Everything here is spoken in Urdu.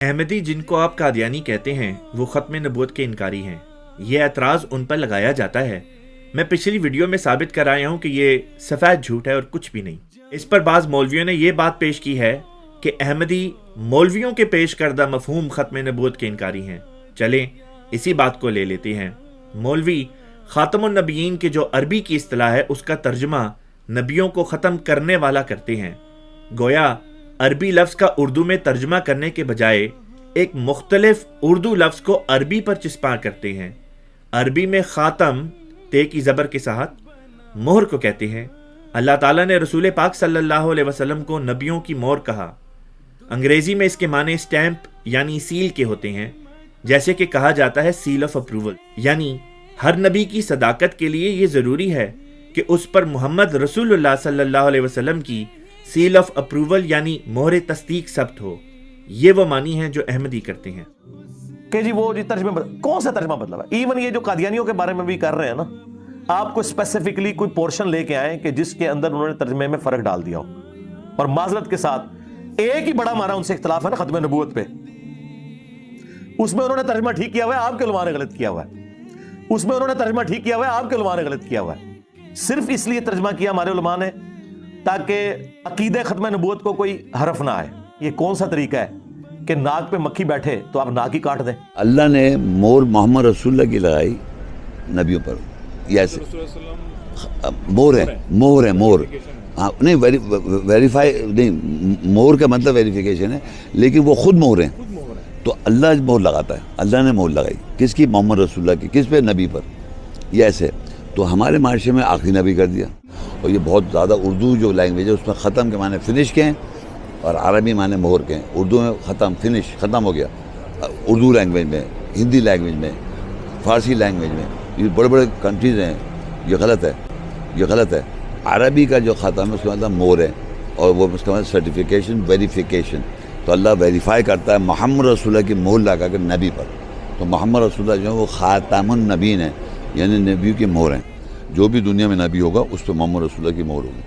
احمدی جن کو آپ قادیانی کہتے ہیں وہ ختم نبوت کے انکاری ہیں۔ یہ اعتراض ان پر لگایا جاتا ہے۔ میں پچھلی ویڈیو میں ثابت کر آیا ہوں کہ یہ سفید جھوٹ ہے اور کچھ بھی نہیں۔ اس پر بعض مولویوں نے یہ بات پیش کی ہے کہ احمدی مولویوں کے پیش کردہ مفہوم ختم نبوت کے انکاری ہیں۔ چلیں اسی بات کو لے لیتے ہیں۔ مولوی خاتم النبیین کے جو عربی کی اصطلاح ہے اس کا ترجمہ نبیوں کو ختم کرنے والا کرتے ہیں۔ گویا عربی لفظ کا اردو میں ترجمہ کرنے کے بجائے ایک مختلف اردو لفظ کو عربی پر چسپاں کرتے ہیں۔ عربی میں خاتم تے کی زبر کے ساتھ مہر کو کہتے ہیں۔ اللہ تعالیٰ نے رسول پاک صلی اللہ علیہ وسلم کو نبیوں کی مہر کہا۔ انگریزی میں اس کے معنی سٹیمپ یعنی سیل کے ہوتے ہیں، جیسے کہ کہا جاتا ہے سیل آف اپروول، یعنی ہر نبی کی صداقت کے لیے یہ ضروری ہے کہ اس پر محمد رسول اللہ صلی اللہ علیہ وسلم کی سیل آف اپروول یعنی مہر تصدیق ثبت ہو۔ یہ وہ معنی ہیں جو احمدی کرتے ہیں کہ جی وہ ترجمہ کون سا ترجمہ بدلا ہے؟ ایون یہ جو قادیانیوں کے بارے میں بھی کر رہے ہیں نا، آپ کو اسپیسیفکلی کوئی پورشن لے کے آئیں کہ جس کے اندر انہوں نے ترجمے میں فرق ڈال دیا ہو، اور معذرت کے ساتھ ایک ہی بڑا معنی ان سے اختلاف ہے نا ختم نبوت پہ، اس میں انہوں نے ترجمہ ٹھیک کیا ہوا ہے، آپ کے علماء نے غلط کیا ہوا ہے۔ اس میں انہوں نے ترجمہ ٹھیک کیا ہوا ہے، آپ کے علماء نے غلط کیا ہوا ہے۔ صرف اس لیے ترجمہ کیا ہمارے علماء نے تاکہ عقیدہ ختم نبوت کو کوئی حرف نہ آئے۔ یہ کون سا طریقہ ہے کہ ناک پہ مکھی بیٹھے تو آپ ناک ہی کاٹ دیں؟ اللہ نے مور محمد رسول اللہ کی لگائی نبیوں پر، یہ ایسے مور ہے، مور ہے، مور نہیں ویریفائی نہیں، مور کا مطلب ویریفیکیشن ہے، لیکن وہ خود مور ہیں، تو اللہ مور لگاتا ہے۔ اللہ نے مور لگائی کس کی؟ محمد رسول اللہ کی۔ کس پہ؟ نبی پر۔ یہ ایسے تو ہمارے معاشرے میں آخری نبی کر دیا، اور یہ بہت زیادہ اردو جو لینگویج ہے اس میں ختم کے معنی فنش کے ہیں اور عربی معنی مہر کے ہیں۔ اردو میں ختم، فنش، ختم ہو گیا، اردو لینگویج میں، ہندی لینگویج میں، فارسی لینگویج میں، یہ بڑے بڑے کنٹریز ہیں۔ یہ غلط ہے، یہ غلط ہے۔ عربی کا جو ختم ہے اس کا مطلب مہر ہے، اور وہ اس کا مطلب سرٹیفیکیشن، ویریفیکیشن۔ تو اللہ ویریفائی کرتا ہے محمد رسول اللہ کی مہر لگا کر نبی پر، تو محمد رسول اللہ جو ہے وہ خاتم النبیین ہے، یعنی نبیوں کی مہر ہیں۔ جو بھی دنیا میں نبی ہوگا اس پہ محمد رسول اللہ کی مہر ہوگی۔